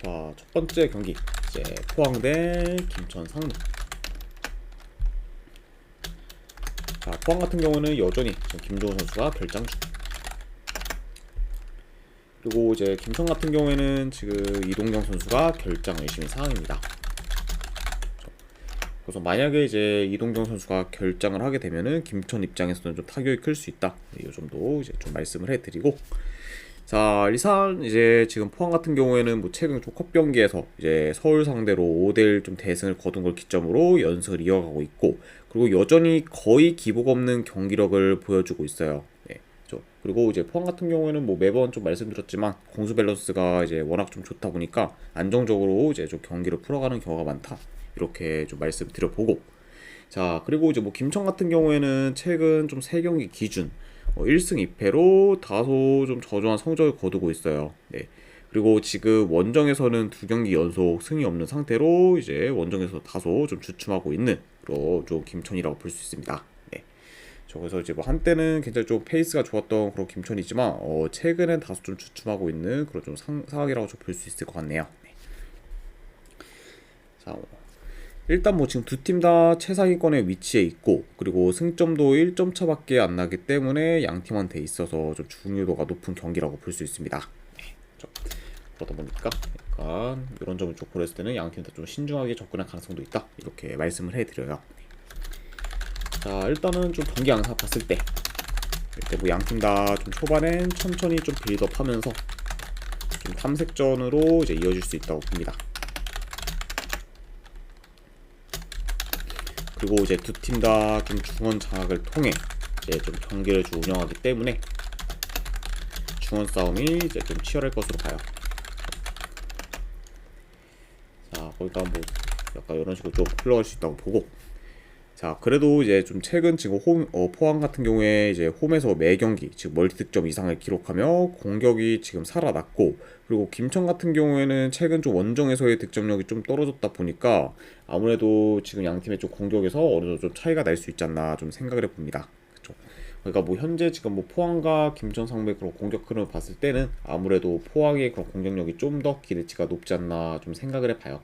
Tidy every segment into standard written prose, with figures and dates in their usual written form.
자, 첫 번째 경기 이제 포항 대 김천 상무. 자, 포항 같은 경우는 여전히 지금 김종우 선수가 결장 중. 그리고 이제 김천 같은 경우에는 지금 이동경 선수가 결장 열심히 상황입니다. 그래서 만약에 이제 이동경 선수가 결장을 하게 되면은 김천 입장에서는 좀 타격이 클 수 있다. 이 점도 이제 좀 말씀을 해드리고. 자, 일산 이제 지금 포항 같은 경우에는 뭐 최근 조컵 경기에서 이제 서울 상대로 5대1 좀 대승을 거둔 걸 기점으로 연승을 이어가고 있고, 그리고 여전히 거의 기복 없는 경기력을 보여주고 있어요. 네, 그리고 이제 포항 같은 경우에는 뭐 매번 좀 말씀드렸지만 공수 밸런스가 이제 워낙 좀 좋다 보니까 안정적으로 이제 좀 경기를 풀어가는 경우가 많다. 이렇게 좀 말씀드려보고, 자, 그리고 이제 뭐 김천 같은 경우에는 최근 좀 3경기 기준 1승 2패로 다소 좀 저조한 성적을 거두고 있어요. 네. 그리고 지금 원정에서는 2경기 연속 승이 없는 상태로 이제 원정에서 다소 좀 주춤하고 있는 그런 좀 김천이라고 볼 수 있습니다. 네. 그래서 이제 뭐 한때는 굉장히 좀 페이스가 좋았던 그런 김천이지만 최근엔 다소 좀 주춤하고 있는 그런 좀 상황이라고 좀 볼 수 있을 것 같네요. 네. 자, 일단 뭐 지금 두 팀 다 최상위권에 위치해 있고, 그리고 승점도 1점 차밖에 안 나기 때문에 양 팀한테 있어서 좀 중요도가 높은 경기라고 볼 수 있습니다. 네, 그러다 보니까 약간 이런 점을 좀 고려했을 때는 양 팀 다 좀 신중하게 접근할 가능성도 있다. 이렇게 말씀을 해드려요. 자, 일단은 좀 경기 양상 봤을 때 뭐 양 팀 다 좀 초반엔 천천히 좀 빌드업하면서 좀 탐색전으로 이제 이어질 수 있다고 봅니다. 그리고 이제 두 팀 다 좀 중원 장악을 통해 이제 좀 경기를 좀 운영하기 때문에 중원 싸움이 이제 좀 치열할 것으로 봐요. 자, 거기다 뭐 약간 이런 식으로 좀 흘러갈 수 있다고 보고. 자, 그래도 이제 좀 최근 지금 포항 같은 경우에 이제 홈에서 매 경기 지금 멀티 득점 이상을 기록하며 공격이 지금 살아났고, 그리고 김천 같은 경우에는 최근 좀 원정에서의 득점력이 좀 떨어졌다 보니까 아무래도 지금 양 팀의 좀 공격에서 어느 정도 좀 차이가 날 수 있지 않나 좀 생각을 해봅니다. 그쵸? 그러니까 뭐 현재 지금 뭐 포항과 김천 상무의 그런 공격 흐름을 봤을 때는 아무래도 포항의 그런 공격력이 좀 더 기대치가 높지 않나 좀 생각을 해봐요.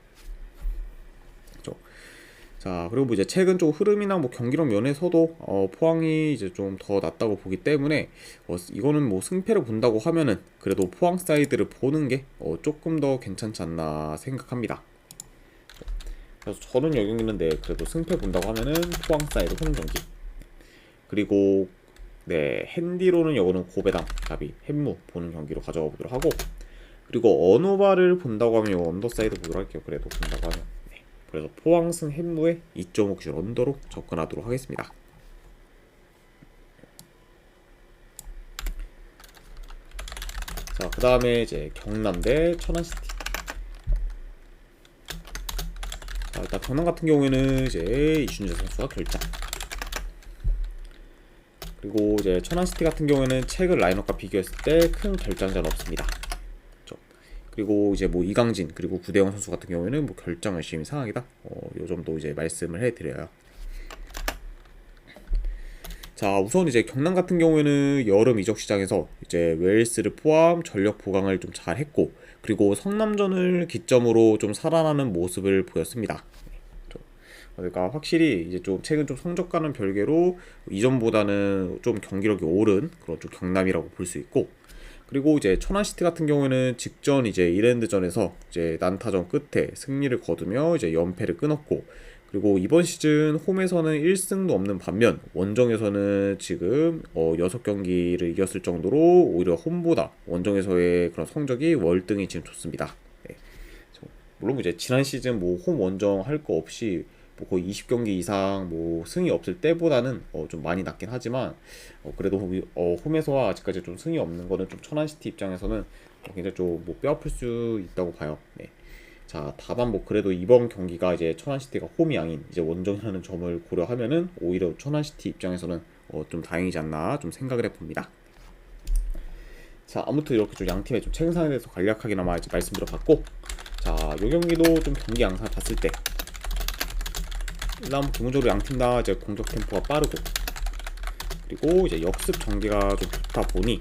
자, 그리고 뭐 이제 최근 좀 흐름이나 뭐 경기력 면에서도 포항이 이제 좀 더 낫다고 보기 때문에 이거는 뭐 승패를 본다고 하면은 그래도 포항 사이드를 보는 게 조금 더 괜찮지 않나 생각합니다. 그래서 저는 여기 있는데 그래도 승패 본다고 하면은 포항 사이드 홈 경기. 그리고 네, 핸디로는 이거는 고배당 답이 햄무 보는 경기로 가져가 보도록 하고, 그리고 언어바를 본다고 하면 이거 언더사이드 보도록 할게요. 그래도 본다고 하면. 그래서 포항승 햄무에 2.5 기준 언더로 접근하도록 하겠습니다. 자, 그 다음에 이제 경남 대 천안시티. 자, 일단 경남 같은 경우에는 이제 이준재 선수가 결장. 그리고 이제 천안시티 같은 경우에는 최근 라인업과 비교했을 때 큰 결장자는 없습니다. 그리고 이제 뭐 이강진 그리고 구대영 선수 같은 경우에는 뭐 결장 열심히 상황이다. 요 점도 이제 말씀을 해드려요. 자, 우선 이제 경남 같은 경우에는 여름 이적 시장에서 이제 웨일스를 포함 전력 보강을 좀 잘했고, 그리고 성남전을 기점으로 좀 살아나는 모습을 보였습니다. 그러니까 확실히 이제 좀 최근 좀 성적과는 별개로 이전보다는 좀 경기력이 오른 그런 좀 경남이라고 볼 수 있고, 그리고 이제 천안시티 같은 경우에는 직전 이제 이랜드전에서 이제 난타전 끝에 승리를 거두며 이제 연패를 끊었고, 그리고 이번 시즌 홈에서는 1승도 없는 반면 원정에서는 지금 6경기를 이겼을 정도로 오히려 홈보다 원정에서의 그런 성적이 월등히 지금 좋습니다. 네. 물론 이제 지난 시즌 뭐 홈 원정 할 거 없이 뭐 거의 20경기 이상 뭐 승이 없을 때보다는 좀 많이 낮긴 하지만 그래도 홈에서 아직까지 좀 승이 없는 거는 좀 천안시티 입장에서는 굉장히 좀 뭐 뼈아플 수 있다고 봐요. 네. 자, 다만 뭐 그래도 이번 경기가 이제 천안시티가 홈이 아닌 이제 원정이라는 점을 고려하면은 오히려 천안시티 입장에서는 좀 다행이지 않나 좀 생각을 해봅니다. 자, 아무튼 이렇게 좀 양 팀의 좀 최근 상황에 대해서 간략하게나마 이제 말씀드려봤고, 자, 요 경기도 좀 경기 양상 봤을 때 일단 기본적으로 양 팀 다 이제 공격 템포가 빠르고, 그리고 이제 역습 전개가 좀 좋다 보니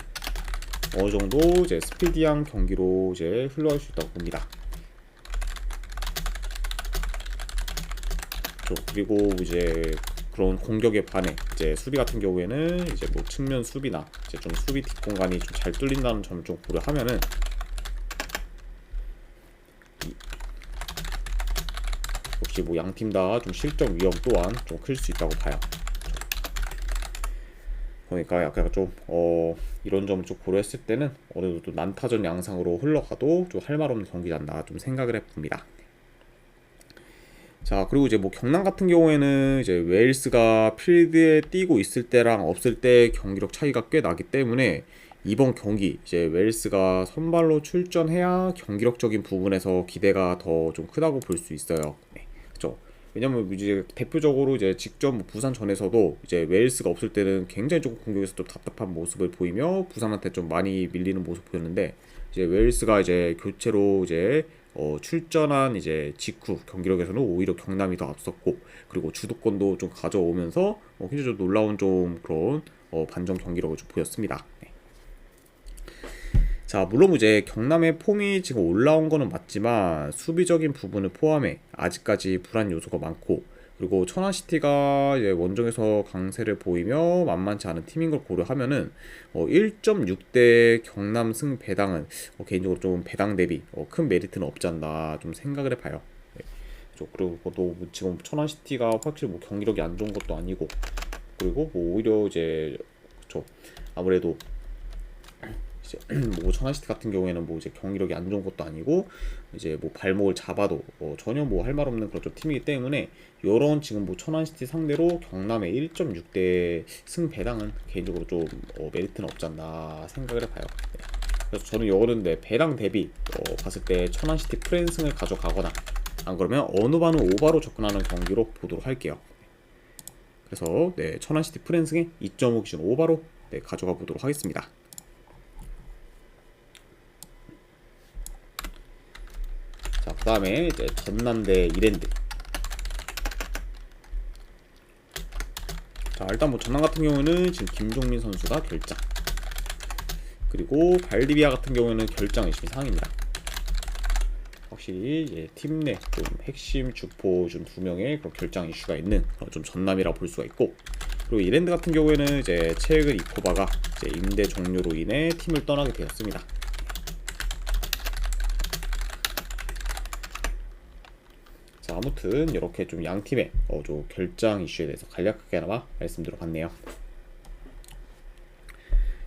어느 정도 이제 스피디한 경기로 이제 흘러갈 수 있다고 봅니다. 그리고 이제 그런 공격에 반해 이제 수비 같은 경우에는 이제 뭐 측면 수비나 이제 좀 수비 뒷공간이 좀 잘 뚫린다는 점을 좀 고려하면은 역시 뭐 양 팀 다 좀 실점 위험 또한 좀 클 수 있다고 봐요. 그러니까 약간 좀 이런 점을 좀 고려했을 때는 어느 정도 난타전 양상으로 흘러가도 좀 할 말 없는 경기지 않나 좀 생각을 해봅니다. 자, 그리고 이제 뭐 경남 같은 경우에는 이제 웨일스가 필드에 뛰고 있을 때랑 없을 때 경기력 차이가 꽤 나기 때문에 이번 경기 이제 웨일스가 선발로 출전해야 경기력적인 부분에서 기대가 더 좀 크다고 볼 수 있어요. 네, 그렇죠. 왜냐면 이제 대표적으로 이제 직접 뭐 부산전에서도 이제 웨일스가 없을 때는 굉장히 조금 공격에서 좀 답답한 모습을 보이며 부산한테 좀 많이 밀리는 모습 보였는데 이제 웨일스가 이제 교체로 이제 출전한 이제 직후 경기력에서는 오히려 경남이 더 앞섰고 그리고 주도권도 좀 가져오면서 굉장히 좀 놀라운 좀 그런 반전 경기력을 좀 보였습니다. 네. 자, 물론 이제 경남의 폼이 지금 올라온 거는 맞지만 수비적인 부분을 포함해 아직까지 불안 요소가 많고 그리고 천안시티가 이제 원정에서 강세를 보이며 만만치 않은 팀인 걸 고려하면은 1.6대 경남 승 배당은 개인적으로 좀 배당 대비 큰 메리트는 없지 않나 좀 생각을 해봐요. 네. 그리고 또 지금 천안시티가 확실히 뭐 경기력이 안 좋은 것도 아니고 그리고 뭐 오히려 이제 그쵸 아무래도 이제 뭐 천안시티 같은 경우에는 뭐 이제 경기력이 안 좋은 것도 아니고 이제 뭐 발목을 잡아도 전혀 뭐 할 말 없는 그런 좀 팀이기 때문에 이런 지금 뭐 천안시티 상대로 경남의 1.6대 승 배당은 개인적으로 좀 메리트는 없지 않나 생각을 해봐요. 네. 그래서 저는 이거는 네, 배당 대비 봤을 때 천안시티 프랜승을 가져가거나 안 그러면 어느 반은 오바로 접근하는 경기로 보도록 할게요. 그래서 네, 천안시티 프랜승의 2.5 기준 오바로 네, 가져가 보도록 하겠습니다. 자, 그 다음에 이제 전남 대 이랜드. 자, 일단 뭐 전남 같은 경우는 지금 김종민 선수가 결장. 그리고 발디비아 같은 경우는 결장 열심히 상황입니다. 확실히 팀 내 좀 핵심 주포 좀 두 명의 그런 결장 이슈가 있는 좀 전남이라 볼 수가 있고, 그리고 이랜드 같은 경우에는 이제 최근 이코바가 이제 임대 종료로 인해 팀을 떠나게 되었습니다. 자, 아무튼 이렇게 좀 양 팀의 좀 결장 이슈에 대해서 간략하게나마 말씀드려봤네요.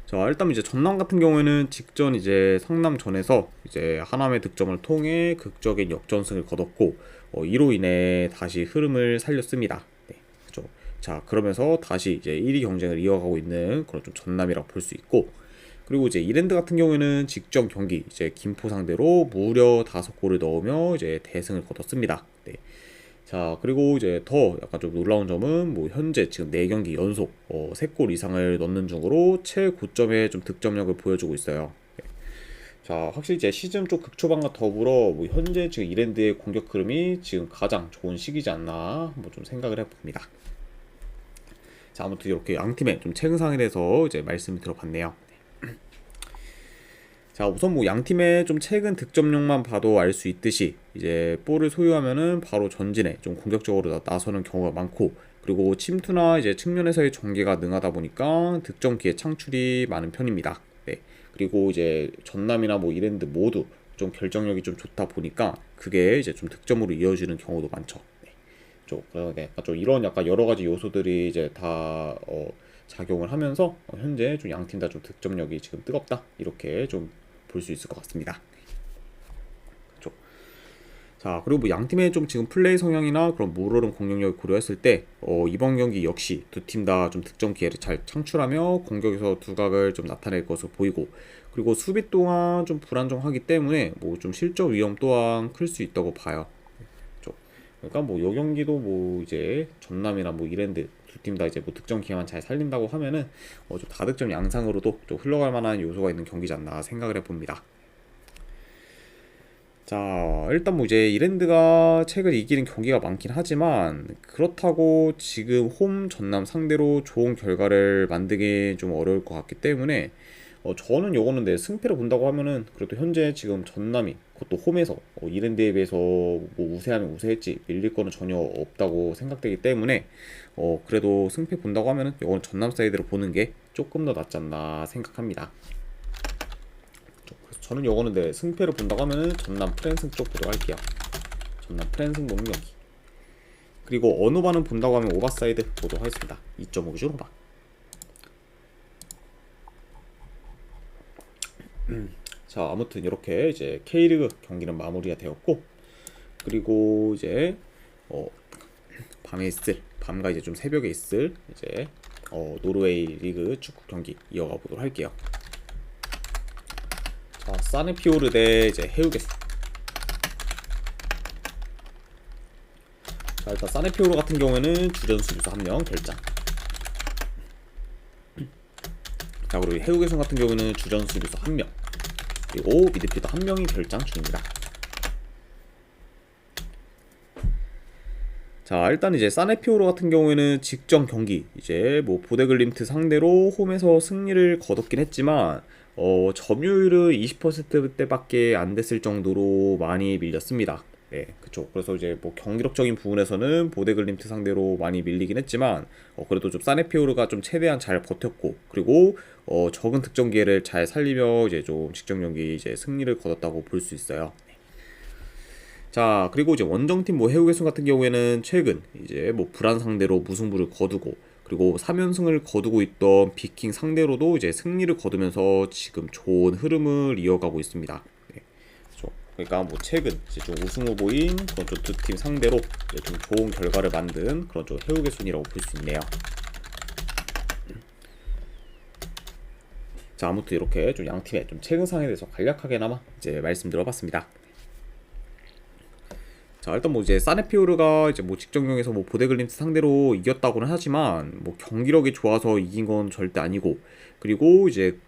자, 일단 이제 전남 같은 경우에는 직전 이제 성남전에서 이제 하남의 득점을 통해 극적인 역전승을 거뒀고 이로 인해 다시 흐름을 살렸습니다. 네, 그렇죠. 자, 그러면서 다시 이제 1위 경쟁을 이어가고 있는 그런 좀 전남이라고 볼 수 있고, 그리고 이제 이랜드 같은 경우에는 직전 경기 이제 김포 상대로 무려 5골을 넣으며 이제 대승을 거뒀습니다. 네. 자, 그리고 이제 더 약간 좀 놀라운 점은 뭐 현재 지금 4경기 연속 3골 이상을 넣는 중으로 최고점의 좀 득점력을 보여주고 있어요. 네. 자, 확실히 이제 시즌 쪽 극초반과 더불어 뭐 현재 지금 이랜드의 공격 흐름이 지금 가장 좋은 시기지 않나 한번 좀 생각을 해봅니다. 자, 아무튼 이렇게 양 팀의 좀 최근 상황에 대해서 이제 말씀을 들어봤네요. 자, 우선 뭐 양 팀의 좀 최근 득점력만 봐도 알 수 있듯이 이제 볼을 소유하면은 바로 전진에 좀 공격적으로 나서는 경우가 많고, 그리고 침투나 이제 측면에서의 전개가 능하다 보니까 득점 기회 창출이 많은 편입니다. 네. 그리고 이제 전남이나 뭐 이랜드 모두 좀 결정력이 좀 좋다 보니까 그게 이제 좀 득점으로 이어지는 경우도 많죠. 네. 좀 이런 약간 여러 가지 요소들이 이제 다 작용을 하면서 현재 좀 양 팀 다 좀 득점력이 지금 뜨겁다 이렇게 좀 볼 수 있을 것 같습니다. 그렇죠. 자, 그리고 뭐 양 팀의 좀 지금 플레이 성향이나 그런 물오른 공격력을 고려했을 때 이번 경기 역시 두 팀 다 좀 득점 기회를 잘 창출하며 공격에서 두각을 좀 나타낼 것으로 보이고, 그리고 수비 또한 좀 불안정하기 때문에 뭐 좀 실점 위험 또한 클 수 있다고 봐요. 그렇죠. 그러니까 뭐 요 경기도 뭐 이제 전남이나 뭐 이랜드 두 팀 다 이제 뭐 득점 기회만 잘 살린다고 하면은 좀 다득점 양상으로도 좀 흘러갈 만한 요소가 있는 경기지 않나 생각을 해봅니다. 자, 일단 뭐 이제 이랜드가 최근 이기는 경기가 많긴 하지만 그렇다고 지금 홈 전남 상대로 좋은 결과를 만들기 좀 어려울 것 같기 때문에 저는 요거는 내 승패를 본다고 하면은 그래도 현재 지금 전남이 그것도 홈에서 이랜드에 비해서 뭐 우세하면 우세했지 밀릴 거는 전혀 없다고 생각되기 때문에 그래도 승패 본다고 하면은 요거는 전남 사이드로 보는 게 조금 더 낫지 않나 생각합니다. 그래서 저는 요거는 내 승패를 본다고 하면은 전남 프랜승 쪽 보도록 할게요. 전남 프랜승 먹는 경기. 그리고 언어반은 본다고 하면 오버사이드 보도록 하겠습니다. 2.5 기준 오버. 자, 아무튼 이렇게 이제 K리그 경기는 마무리가 되었고, 그리고 이제 밤에 있을, 밤과 이제 좀 새벽에 있을 이제 노르웨이 리그 축구 경기 이어가 보도록 할게요. 자, 사네피오르 대 이제 해우게수. 자, 일단 사네피오르 같은 경우에는 주전 수비수 1명 결장. 자, 그리고 해우게수 같은 경우는 주전 수비수 1명, 그리고 미드필더 1명이 결장 중입니다. 자, 일단 이제 사네피오르 같은 경우에는 직전 경기 이제 뭐 보데글림트 상대로 홈에서 승리를 거뒀긴 했지만 점유율은 20%대밖에 안 됐을 정도로 많이 밀렸습니다. 네, 그쵸. 그래서 이제 뭐 경기력적인 부분에서는 보데글림트 상대로 많이 밀리긴 했지만 그래도 좀 사네피오르가 좀 최대한 잘 버텼고, 그리고 적은 득점 기회를 잘 살리며 이제 좀 직전 경기 이제 승리를 거뒀다고 볼 수 있어요. 자, 그리고 이제 원정팀 뭐 해우개수 같은 경우에는 최근 이제 뭐 불안 상대로 무승부를 거두고, 그리고 3연승을 거두고 있던 비킹 상대로도 이제 승리를 거두면서 지금 좋은 흐름을 이어가고 있습니다. 네, 그렇죠. 그러니까 뭐 최근 이제 좀 우승 후보인 그런 좀 두 팀 상대로 이제 좀 좋은 결과를 만든 그런 좀 해우개수이라고 볼 수 있네요. 자, 아무튼 이렇게 좀 양 팀의 좀 최근 상황에 대해서 간략하게나마 이제 말씀드려봤습니다. 자, 일단 뭐 이제 사네피오르가 이제 뭐 직전 경기에서 뭐 보데글림트 상대로 이겼다고는 하지만 뭐 경기력이 좋아서 이긴 건 절대 아니고, 그리고 이제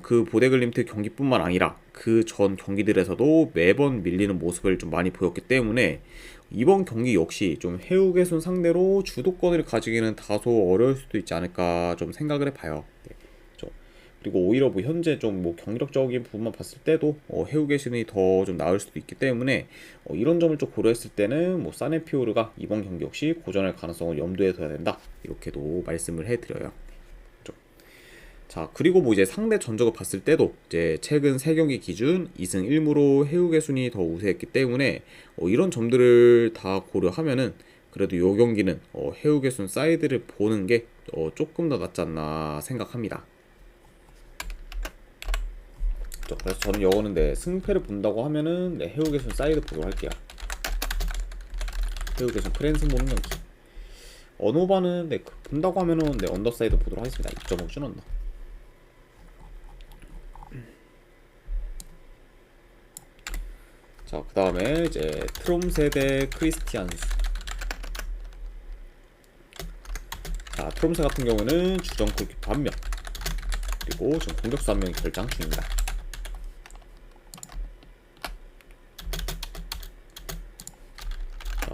그 보데글림트 경기뿐만 아니라 그 전 경기들에서도 매번 밀리는 모습을 좀 많이 보였기 때문에 이번 경기 역시 좀 해우개순 상대로 주도권을 가지기는 다소 어려울 수도 있지 않을까 좀 생각을 해봐요. 네. 그리고 오히려 뭐 현재 좀 뭐 경기력적인 부분만 봤을 때도 해우개신이 더 좀 나을 수도 있기 때문에 이런 점을 좀 고려했을 때는 뭐 사네피오르가 이번 경기 역시 고전할 가능성을 염두에 둬야 된다, 이렇게도 말씀을 해드려요. 그렇죠? 자, 그리고 뭐 이제 상대 전적을 봤을 때도 이제 최근 3경기 기준 2승 1무로 해우개순이 더 우세했기 때문에 이런 점들을 다 고려하면은 그래도 이 경기는 해우개순 사이드를 보는 게 조금 더 낫지 않나 생각합니다. 그래서 저는 이거는 내 승패를 본다고 하면은 내 해우개순 사이드 보도록 할게요. 해우개순 프랜승 보는 경기. 언어바는 내 본다고 하면은 내 언더사이드 보도록 하겠습니다. 2.5 준 언더. 자, 그 다음에 이제 트롬세 대 크리스티안수. 자, 트롬세 같은 경우는 주전 골키퍼 1명, 그리고 지금 공격수 1명이 결장 중입니다.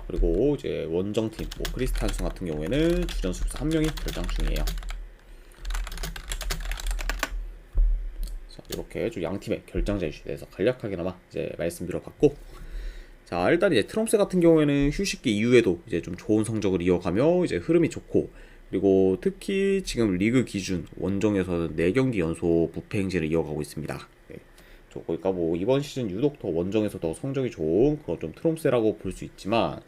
그리고 이제 원정팀 뭐 크리스탄슨 같은 경우에는 주전 수비수 1명이 결장 중이에요. 자, 이렇게 좀 양 팀의 결장자 이슈에 대해서 간략하게나마 이제 말씀드려봤고, 자, 일단 이제 트럼스 같은 경우에는 휴식기 이후에도 이제 좀 좋은 성적을 이어가며 이제 흐름이 좋고, 그리고 특히 지금 리그 기준 원정에서는 4경기 연속 무패 행진을 이어가고 있습니다. 네. 그러니까 뭐 이번 시즌 유독 더 원정에서 더 성적이 좋은 그런 좀 트롬세라고 볼 수 있지만,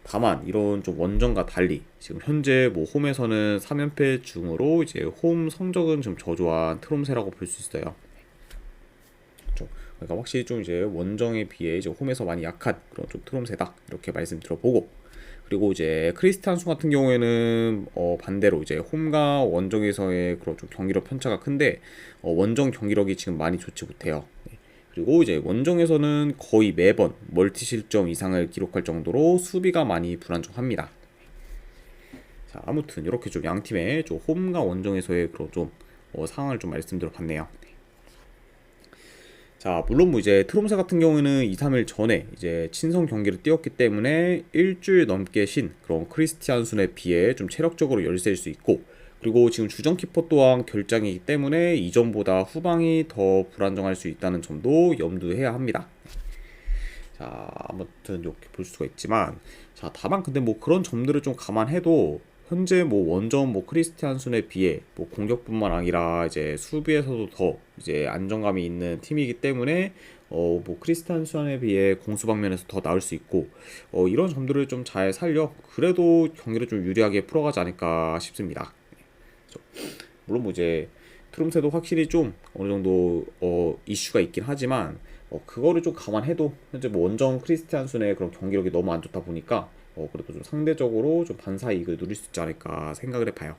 다만 이런 좀 원정과 달리 지금 현재 뭐 홈에서는 3연패 중으로 이제 홈 성적은 좀 저조한 트롬세라고 볼 수 있어요. 그렇죠? 그러니까 확실히 좀 이제 원정에 비해 이제 홈에서 많이 약한 그런 좀 트롬세다, 이렇게 말씀드려보고, 그리고 이제 크리스티안수 같은 경우에는 반대로 이제 홈과 원정에서의 그런 좀 경기력 편차가 큰데 원정 경기력이 지금 많이 좋지 못해요. 그리고 이제 원정에서는 거의 매번 멀티 실점 이상을 기록할 정도로 수비가 많이 불안정합니다. 자, 아무튼 이렇게 좀 양 팀의 좀 홈과 원정에서의 그런 좀 상황을 좀 말씀드려봤네요. 자, 물론 뭐 이제 트롬세 같은 경우는 2, 3일 전에 이제 친선 경기를 뛰었기 때문에 일주일 넘게 쉰 그런 크리스티안순에 비해 좀 체력적으로 열세일 수 있고, 그리고 지금 주전 키퍼 또한 결장이기 때문에 이전보다 후방이 더 불안정할 수 있다는 점도 염두해야 합니다. 자, 아무튼 이렇게 볼 수가 있지만, 자, 다만 근데 뭐 그런 점들을 좀 감안해도 현재 뭐 원정 뭐 크리스티안순에 비해 뭐 공격뿐만 아니라 이제 수비에서도 더 이제 안정감이 있는 팀이기 때문에 뭐 크리스티안순에 비해 공수 방면에서 더 나을 수 있고 이런 점들을 좀 잘 살려 그래도 경기를 좀 유리하게 풀어가지 않을까 싶습니다. 물론 뭐 이제 트rum새도 확실히 좀 어느 정도 이슈가 있긴 하지만 그거를 좀 감안해도 현재 뭐 원정 크리스티안순의 그런 경기력이 너무 안 좋다 보니까 그래도 좀 상대적으로 좀 반사 이익을 누릴 수 있지 않을까 생각을 해봐요.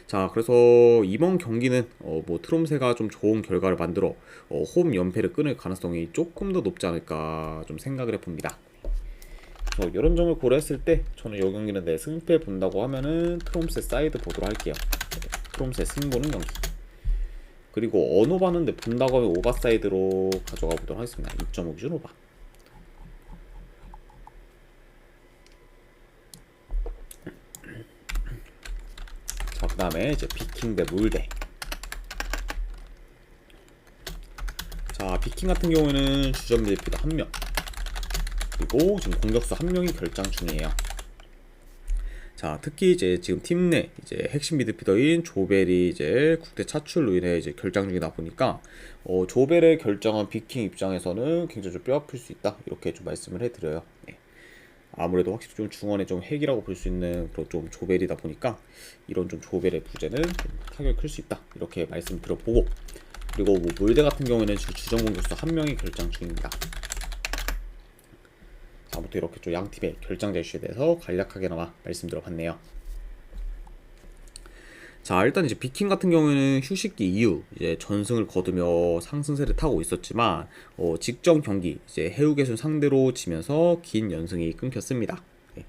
자, 그래서 이번 경기는 뭐 트rum새가 좀 좋은 결과를 만들어 홈 연패를 끊을 가능성이 조금 더 높지 않을까 좀 생각을 해봅니다. 이런 점을 고려했을 때 저는 이 경기는 내 승패 본다고 하면은 트rum새 사이드 보도록 할게요. 트rum새 승보는 경기. 그리고 언오바는 본다고 하면 오바 사이드로 가져가 보도록 하겠습니다. 2.5 기준 오바. 자, 그 다음에 이제 비킹 대 물대. 자, 비킹 같은 경우에는 주전 미드필더 1명. 그리고 지금 공격수 1명이 결장 중이에요. 자, 특히 이제 지금 팀 내 이제 핵심 미드필더인 조벨이 이제 국대 차출로 인해 이제 결장 중이다 보니까 조벨의 결정은 비킹 입장에서는 굉장히 좀 뼈아플 수 있다 이렇게 좀 말씀을 해드려요. 네. 아무래도 확실히 좀 중원의 좀 핵이라고 볼 수 있는 그런 좀 조벨이다 보니까 이런 좀 조벨의 부재는 좀 타격이 클 수 있다 이렇게 말씀 드려보고, 그리고 뭐 몰대 같은 경우에는 지금 주전 공격수 1명이 결장 중입니다. 아무튼 이렇게 좀 양팀의 결장자 이슈에 대해서 간략하게나마 말씀드려봤네요. 자, 일단 이제 비킹 같은 경우에는 휴식기 이후 이제 전승을 거두며 상승세를 타고 있었지만 직전 경기 이제 해우개순 상대로 지면서 긴 연승이 끊겼습니다. 네.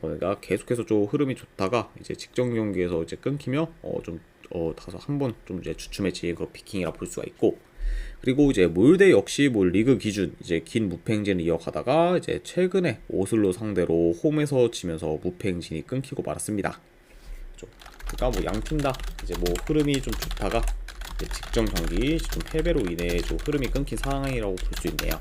그러니까 계속해서 좀 흐름이 좋다가 이제 직전 경기에서 이제 끊기며 다소 한번 좀 이제 주춤해진 그런 비킹이라 볼 수가 있고, 그리고 이제 몰대 역시 뭐 리그 기준 이제 긴 무패행진을 이어가다가 이제 최근에 오슬로 상대로 홈에서 지면서 무패행진이 끊기고 말았습니다. 그러니까 뭐 양팀 다 이제 뭐 흐름이 좀 좋다가 이제 직전 경기 좀 패배로 인해 좀 흐름이 끊긴 상황이라고 볼 수 있네요.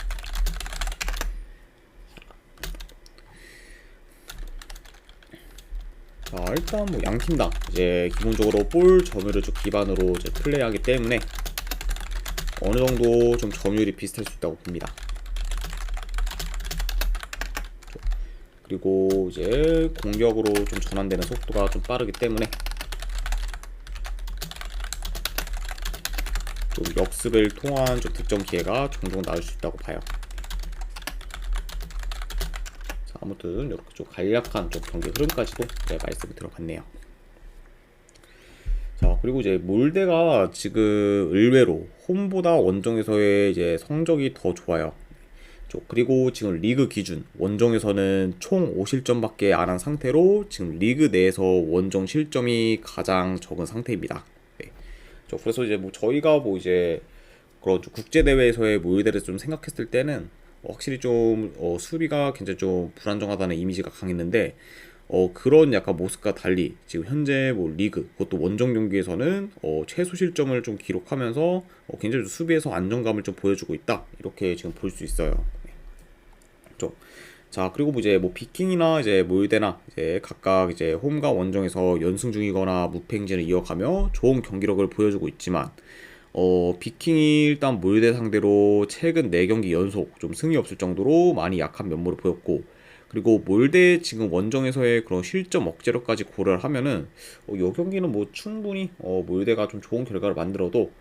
자, 일단 뭐 양팀 다 이제 기본적으로 볼 점유를 좀 기반으로 이제 플레이하기 때문에 어느 정도 좀 점유율이 비슷할 수 있다고 봅니다. 그리고 이제 공격으로 좀 전환되는 속도가 좀 빠르기 때문에 좀 역습을 통한 좀 득점 기회가 종종 나올 수 있다고 봐요. 자, 아무튼 이렇게 좀 간략한 좀 경기 흐름까지도 말씀을 들어봤네요. 자, 그리고 이제 몰대가 지금 의외로 홈보다 원정에서의 이제 성적이 더 좋아요. 그리고 지금 리그 기준 원정에서는 총 5실점밖에 안 한 상태로 지금 리그 내에서 원정 실점이 가장 적은 상태입니다. 네. 그래서 이제 뭐 저희가 뭐 이제 그런 국제 대회에서의 몰대를 좀 생각했을 때는 확실히 좀 수비가 굉장히 좀 불안정하다는 이미지가 강했는데 그런 약간 모습과 달리 지금 현재 뭐 리그 그것도 원정 경기에서는 최소 실점을 좀 기록하면서 굉장히 수비에서 안정감을 좀 보여주고 있다 이렇게 지금 볼 수 있어요. 자, 그리고 뭐 이제 뭐 비킹이나 이제 몰대나 이제 각각 이제 홈과 원정에서 연승 중이거나 무패행진을 이어가며 좋은 경기력을 보여주고 있지만 비킹이 일단 몰대 상대로 최근 4경기 연속 좀 승이 없을 정도로 많이 약한 면모를 보였고, 그리고 몰대 지금 원정에서의 그런 실점 억제력까지 고려를 하면은 이 경기는 뭐 충분히 몰대가 좀 좋은 결과를 만들어도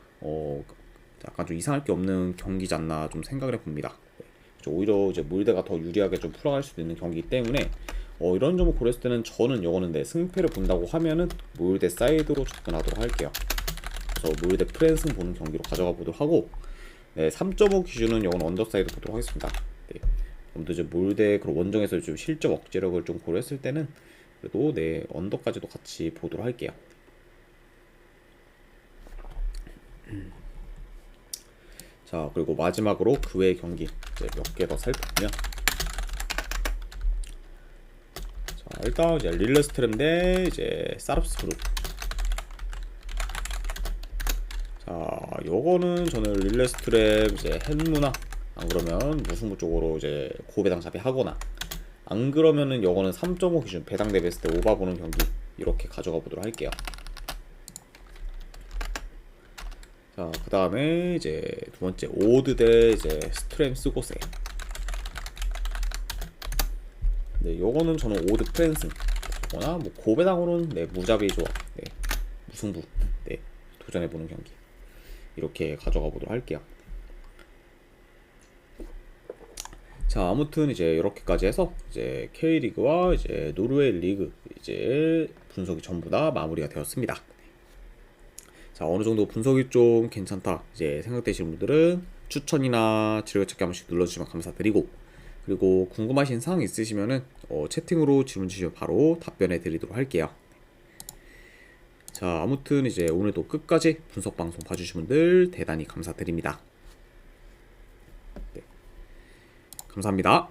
약간 좀 이상할 게 없는 경기지 않나 좀 생각을 해봅니다. 오히려 이제 몰대가 더 유리하게 좀 풀어갈 수도 있는 경기이기 때문에 이런 점을 고려했을 때는 저는 요거는 승패를 본다고 하면은 몰대 사이드로 접근하도록 할게요. 그래서 몰대 프랜승 보는 경기로 가져가 보도록 하고, 3.5 기준은 요건 언더사이드 보도록 하겠습니다. 네. 또 이제 몰대 그런 원정에서 좀 실점 억제력을 좀 고려했을 때는 그래도 언더까지도 같이 보도록 할게요. 자, 그리고 마지막으로 그 외의 경기 몇 개 더 살펴보면, 자, 일단 이제 릴레스트랩 대 이제 사럽스 그룹. 자, 요거는 저는 릴레스트랩 이제 햇무나 안 그러면 무승부 쪽으로 이제 고배당 잡이 하거나, 안 그러면은 요거는 3.5 기준 배당 대비했을 때 오바 보는 경기 이렇게 가져가 보도록 할게요. 자, 그 다음에 이제 두 번째 오드 대 이제 스트램 쓰고세. 네, 요거는 저는 오드 프랜승 거나 뭐 고배당으로는 네, 무자비 조합, 네, 무승부, 네, 도전해 보는 경기 이렇게 가져가 보도록 할게요. 자, 아무튼 이제 이렇게까지 해서 이제 K리그와 이제 노르웨이 리그 이제 분석이 전부 다 마무리가 되었습니다. 자, 어느 정도 분석이 좀 괜찮다 이제 생각되시는 분들은 추천이나 즐겨찾기 한 번씩 눌러주시면 감사드리고, 그리고 궁금하신 사항 있으시면은 채팅으로 질문 주시면 바로 답변해 드리도록 할게요. 자, 아무튼 이제 오늘도 끝까지 분석 방송 봐주신 분들 대단히 감사드립니다. 네, 감사합니다.